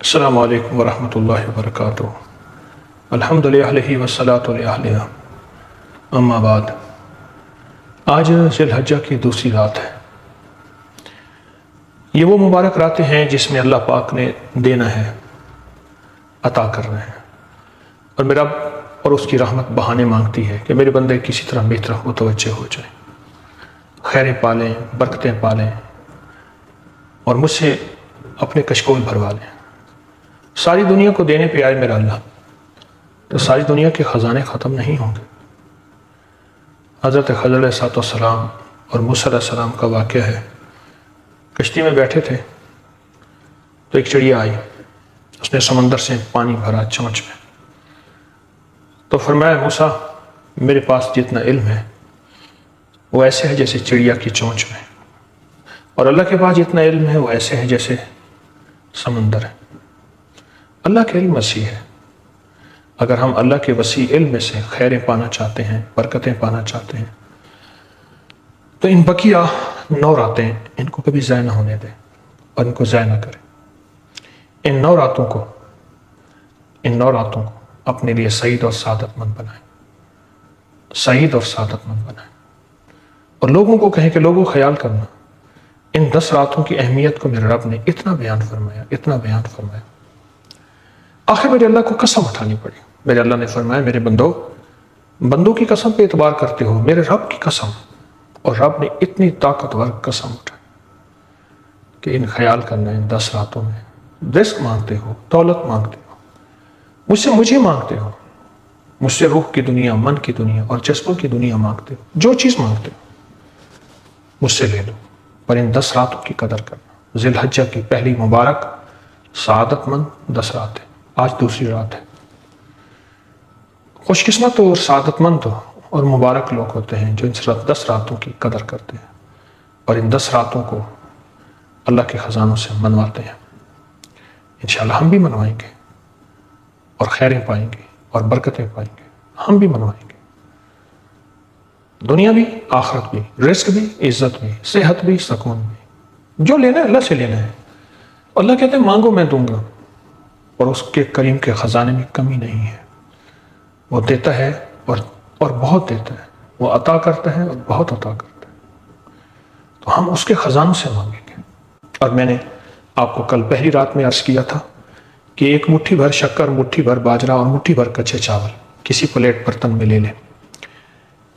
السلام علیکم ورحمۃ اللہ وبرکاتہ۔ الحمد للہ والصلاۃ علیہ اما بعد۔ آج ذی الحجہ کی دوسری رات ہے۔ یہ وہ مبارک راتیں ہیں جس میں اللہ پاک نے دینا ہے، عطا کرنا ہے، اور میرا رب اور اس کی رحمت بہانے مانگتی ہے کہ میرے بندے کسی طرح میری طرف متوجہ ہو جائیں، خیریں پالیں، برکتیں پالیں، اور مجھ سے اپنے کشکول بھروا لیں۔ ساری دنیا کو دینے پہ آئے میرا اللہ، تو ساری دنیا کے خزانے ختم نہیں ہوں گے۔ حضرت خضر علیہ السلام اور موسیٰ علیہ السلام کا واقعہ ہے۔ کشتی میں بیٹھے تھے تو ایک چڑیا آئی، اس نے سمندر سے پانی بھرا چونچ میں، تو فرمایا موسیٰ میرے پاس جتنا علم ہے وہ ایسے ہے جیسے چڑیا کی چونچ میں، اور اللہ کے پاس جتنا علم ہے وہ ایسے ہے جیسے سمندر ہے۔ اللہ کا علم وسیع ہے۔ اگر ہم اللہ کے وسیع علم میں سے خیریں پانا چاہتے ہیں، برکتیں پانا چاہتے ہیں، تو ان بقیہ 9 راتیں ان کو کبھی ضائع نہ ہونے دیں اور ان کو ضائع نہ کریں۔ ان 9 راتوں کو اپنے لیے سعید اور سعادت مند بنائیں، سعید اور سعادت مند بنائیں، اور لوگوں کو کہیں کہ لوگوں خیال کرنا، ان 10 راتوں کی اہمیت کو میرے رب نے اتنا بیان فرمایا۔ آخر میرے اللہ کو قسم اٹھانی پڑی۔ میرے اللہ نے فرمایا میرے بندوں کی قسم پہ اعتبار کرتے ہو، میرے رب کی قسم، اور رب نے اتنی طاقتور قسم اٹھائی کہ ان خیال کرنا ان 10 راتوں میں رزق مانگتے ہو، دولت مانگتے ہو، مجھے مانگتے ہو، مجھ سے روح کی دنیا، من کی دنیا اور جذبوں کی دنیا مانگتے ہو، جو چیز مانگتے ہو مجھ سے لے لو، پر ان 10 راتوں کی قدر کرنا۔ ذی الحجہ کی پہلی مبارک سعادت مند 10 رات ہے، آج دوسری رات ہے۔ خوش قسمت اور سعادت مند اور مبارک لوگ ہوتے ہیں جو ان 10 راتوں کی قدر کرتے ہیں اور ان 10 راتوں کو اللہ کے خزانوں سے منواتے ہیں۔ انشاءاللہ ہم بھی منوائیں گے اور خیریں پائیں گے اور برکتیں پائیں گے، ہم بھی منوائیں گے، دنیا بھی، آخرت بھی، رزق بھی، عزت بھی، صحت بھی، سکون بھی، جو لینا ہے اللہ سے لینا ہے۔ اللہ کہتے ہیں مانگو میں دوں گا، اور اس کے کریم کے خزانے میں کمی نہیں ہے۔ وہ دیتا ہے اور بہت دیتا ہے، وہ عطا کرتا ہے اور بہت عطا کرتا ہے، تو ہم اس کے خزانوں سے مانگیں گے۔ اور میں نے آپ کو کل پہلی رات میں عرض کیا تھا کہ ایک مٹھی بھر شکر، مٹھی بھر باجرہ اور مٹھی بھر کچے چاول کسی پلیٹ برتن میں لے لیں۔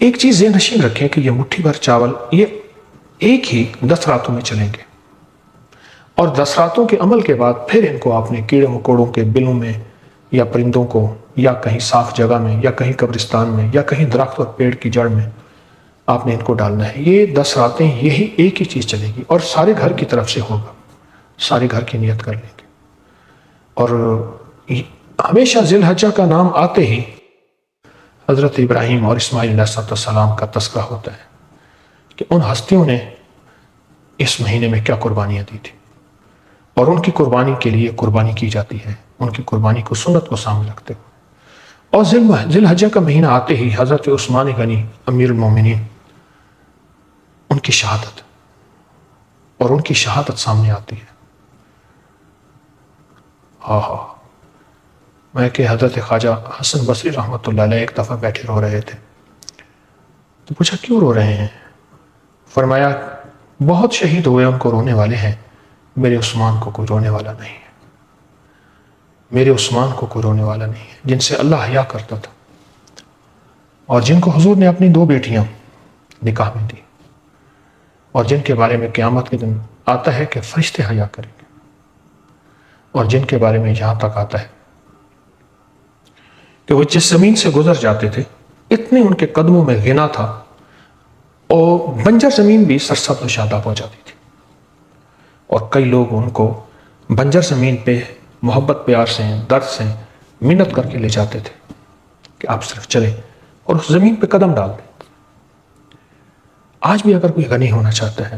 ایک چیز ذہن نشین رکھیں کہ یہ مٹھی بھر چاول یہ ایک ہی 10 راتوں میں چلیں گے، اور 10 راتوں کے عمل کے بعد پھر ان کو آپ نے کیڑے مکوڑوں کے بلوں میں یا پرندوں کو یا کہیں صاف جگہ میں یا کہیں قبرستان میں یا کہیں درخت اور پیڑ کی جڑ میں آپ نے ان کو ڈالنا ہے۔ یہ 10 راتیں یہی ایک ہی چیز چلے گی، اور سارے گھر کی طرف سے ہوگا، سارے گھر کی نیت کر لیں گے۔ اور ہمیشہ ذی الحجہ کا نام آتے ہی حضرت ابراہیم اور اسماعیل علیہ السلام کا تذکرہ ہوتا ہے کہ ان ہستیوں نے اس مہینے میں کیا قربانیاں دی تھی، اور ان کی قربانی کے لیے قربانی کی جاتی ہے، ان کی قربانی کو، سنت کو سامنے رکھتے ہوئے۔ اور ذی الحجہ کا مہینہ آتے ہی حضرت عثمان غنی امیر المومنین ان کی شہادت سامنے آتی ہے۔ میں کہ حضرت خواجہ حسن بصری رحمۃ اللہ علیہ ایک دفعہ بیٹھے رو رہے تھے، تو پوچھا کیوں رو رہے ہیں؟ فرمایا بہت شہید ہوئے، ان کو رونے والے ہیں، میرے عثمان کو کوئی رونے والا نہیں ہے، میرے عثمان کو کوئی رونے والا نہیں ہے، جن سے اللہ حیا کرتا تھا، اور جن کو حضور نے اپنی 2 بیٹیاں نکاح میں دی، اور جن کے بارے میں قیامت کے دن آتا ہے کہ فرشتے حیا کریں گے، اور جن کے بارے میں یہاں تک آتا ہے کہ وہ جس زمین سے گزر جاتے تھے اتنے ان کے قدموں میں غنا تھا، اور بنجر زمین بھی سرسبز و شاداب ہو جاتی تھی، اور کئی لوگ ان کو بنجر زمین پہ محبت پیار سے، درد سے منت کر کے لے جاتے تھے کہ آپ صرف چلیں اور اس زمین پہ قدم ڈال دیں۔ آج بھی اگر کوئی غنی ہونا چاہتا ہے،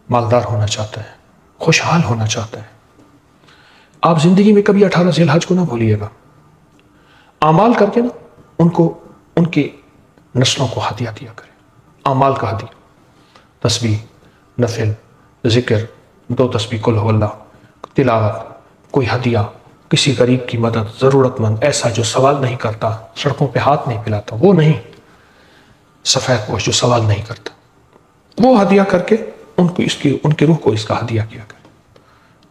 مالدار ہونا چاہتا ہے، خوشحال ہونا چاہتا ہے، آپ زندگی میں کبھی 18 ذی الحج کو نہ بھولیے گا، اعمال کر کے نا ان کی نسلوں کو ہدیہ دیا کریں، اعمال کا ہدیہ، تسبیح، نفل، ذکر، 2 تسبیح قل هو اللہ، تلاوت، کوئی ہدیہ، کسی غریب کی مدد، ضرورت مند، ایسا جو سوال نہیں کرتا، سڑکوں پہ ہاتھ نہیں پھیلاتا، وہ نہیں، سفید پوش جو سوال نہیں کرتا، وہ ہدیہ کر کے ان کی روح کو اس کا ہدیہ کیا کرے۔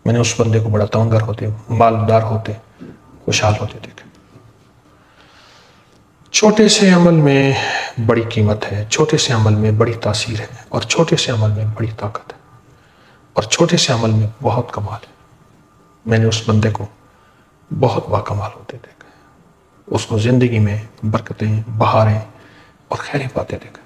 میں نے اس بندے کو بڑا تونگر ہوتے، مالدار ہوتے، خوشحال ہوتے دیکھے۔ چھوٹے سے عمل میں بڑی قیمت ہے، چھوٹے سے عمل میں بڑی تاثیر ہے، اور چھوٹے سے عمل میں بڑی طاقت ہے، اور چھوٹے سے عمل میں بہت کمال ہے۔ میں نے اس بندے کو بہت باکمال ہوتے دیکھا، اس کو زندگی میں برکتیں، بہاریں اور خیریں پاتے دیکھا۔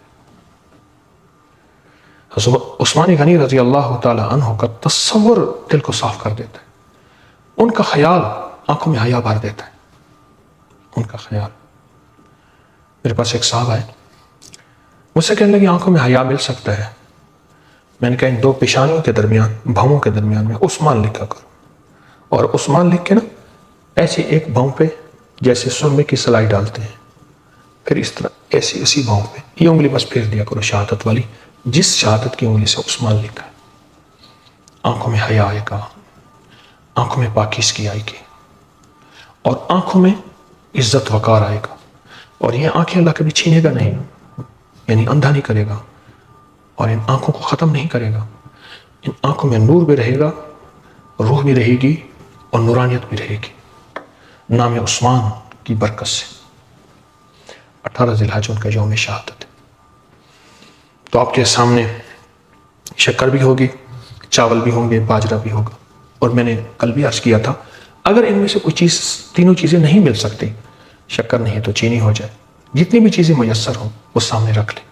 عثمان غنی رضی اللہ تعالی عنہ کا تصور دل کو صاف کر دیتا ہے، ان کا خیال آنکھوں میں حیا بھر دیتا ہے، ان کا خیال۔ میرے پاس ایک صاحب ہے، مجھ سے کہنے لگے آنکھوں میں حیا مل سکتا ہے؟ میں نے کہا ان دو پیشانیوں کے درمیان، بھووں کے درمیان میں عثمان لکھا کرو، اور عثمان لکھ کے نا ایسے ایک بھوں پہ جیسے سرمے کی سلائی ڈالتے ہیں، پھر اس طرح ایسی اسی بھوں پہ یہ انگلی بس پھیر دیا کرو شہادت والی، جس شہادت کی انگلی سے عثمان لکھا ہے۔ آنکھوں میں حیا آئے گا، آنکھوں میں پاکیزگی آئے گی، اور آنکھوں میں عزت وقار آئے گا، اور یہ آنکھیں اللہ کبھی چھینے گا نہیں، یعنی اندھا نہیں کرے گا، اور ان آنکھوں کو ختم نہیں کرے گا۔ ان آنکھوں میں نور بھی رہے گا، روح بھی رہے گی، اور نورانیت بھی رہے گی، نام عثمان کی برکت سے۔ 18 ذی الحجہ ان کا یوم شہادت ہے۔ تو آپ کے سامنے شکر بھی ہوگی، چاول بھی ہوں گے، باجرہ بھی ہوگا، اور میں نے کل بھی عرض کیا تھا اگر ان میں سے کوئی چیز، تینوں چیزیں نہیں مل سکتی، شکر نہیں ہے تو چینی ہو جائے، جتنی بھی چیزیں میسر ہوں وہ سامنے رکھ لیں،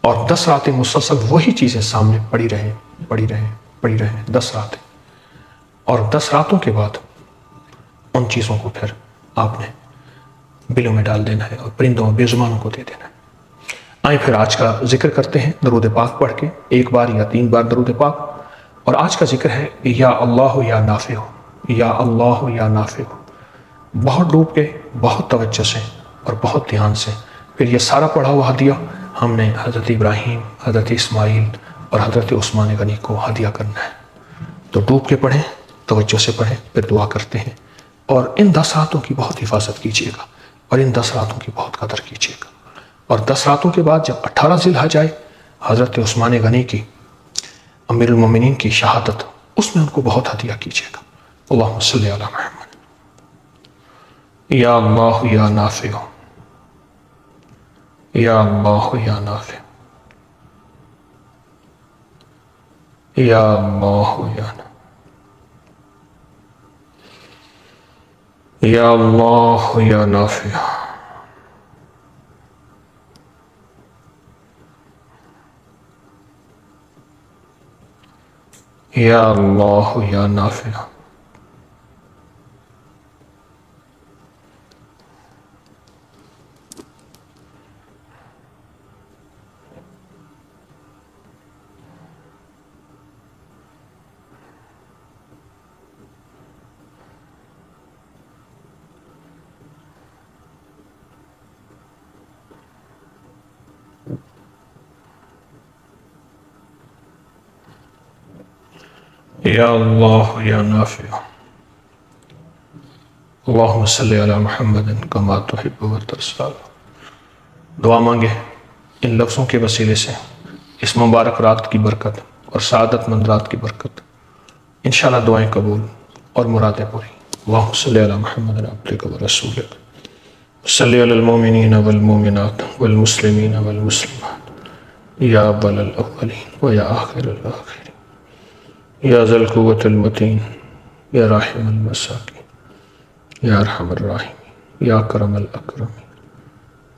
اور 10 راتیں مسلسل وہی چیزیں سامنے پڑی رہیں، پڑی رہیں، پڑی رہیں، 10 راتیں، اور 10 راتوں کے بعد ان چیزوں کو پھر آپ نے بلوں میں ڈال دینا ہے اور پرندوں بے زبانوں کو دے دینا ہے۔ آئیں پھر آج کا ذکر کرتے ہیں درود پاک پڑھ کے، ایک بار یا 3 بار درود پاک، اور آج کا ذکر ہے یا اللہ یا نافع، یا اللہ یا نافع۔ بہت ڈوب کے، بہت توجہ سے اور بہت دھیان سے پھر یہ سارا پڑھا ہوا ہدیہ ہم نے حضرت ابراہیم، حضرت اسماعیل اور حضرت عثمان غنی کو ہدیہ کرنا ہے۔ تو ڈوب کے پڑھیں، توجہ سے پڑھیں، پھر دعا کرتے ہیں، اور ان 10 راتوں کی بہت حفاظت کیجیے گا، اور ان 10 راتوں کی بہت قدر کیجیے گا، اور 10 راتوں کے بعد جب 18 ذی الحجہ آئے حضرت عثمان غنی کی، امیر المومنین کی شہادت، اس میں ان کو بہت ہدیہ کیجیے گا۔ اللہم صلی علی محمد۔ یا اللہ یا نافع، یا اللہ یا نافع، یا اللہ یا نافع، یا اللہ یا نافع، یا اللہ یا نافع۔ یا اللہ یا نافع۔ اللہم صلی علی محمد کما تحب و ترضی۔ دعا مانگے ان لفظوں کے وسیلے سے، اس مبارک رات کی برکت اور سعادت مند رات کی برکت، انشاءاللہ دعائیں قبول اور مرادیں پوری۔ اللہم صلی علی محمد عبدک و رسولک، صلی علی المومنین والمومنات والمسلمین والمسلمات، یا اول الاولین و یا آخر الاخرین، یا ذا القوة المتین، یا راحم المساکین، یا ارحم الراحمین، یا اکرم الاکرمین،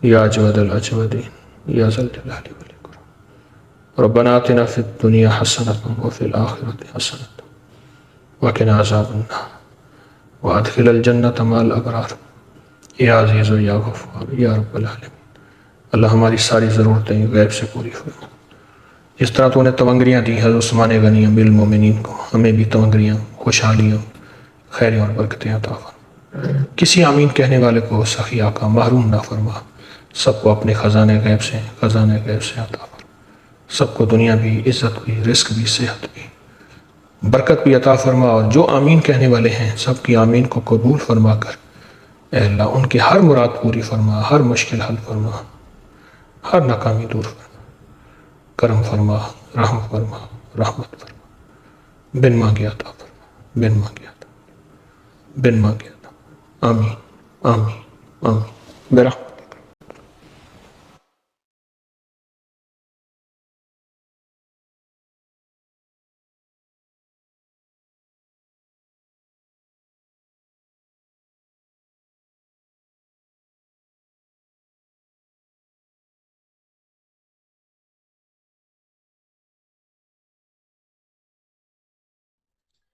یا اجود الاجودین، یا ذا الجلال والاکرام۔ ربنا آتنا فی الدنیا حسنۃ وفی الآخرۃ حسنۃ وقنا عذاب النار وادخل الجنۃ مع الابرار، یا عزیز و یا غفار یا رب العالمین۔ اللہ ہماری ساری ضرورتیں غیب سے پوری فرما۔ جس طرح تو نے تونگریاں دی حضرت عثمان غنی امیر المومنین کو، ہمیں بھی تونگریاں، خوشحالیاں، خیریں اور برکتیں عطا فرما۔ کسی آمین کہنے والے کو سخی آقا محروم نہ فرما، سب کو اپنے خزانے غیب سے عطا فرما، سب کو دنیا بھی، عزت بھی، رزق بھی، صحت بھی برکت بھی عطا فرما، اور جو آمین کہنے والے ہیں سب کی آمین کو قبول فرما کر اے اللہ ان کی ہر مراد پوری فرما، ہر مشکل حل فرما، ہر ناکامی دور فرما، کرم فرما، رحم فرما، رحمت فرما، بن مانگے عطا فرما، بن مانگے عطا، بن مانگے عطا، آمین آمین آمین برحمت۔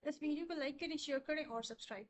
اس ویڈیو کو لائک کریں، شیئر کریں اور سبسکرائب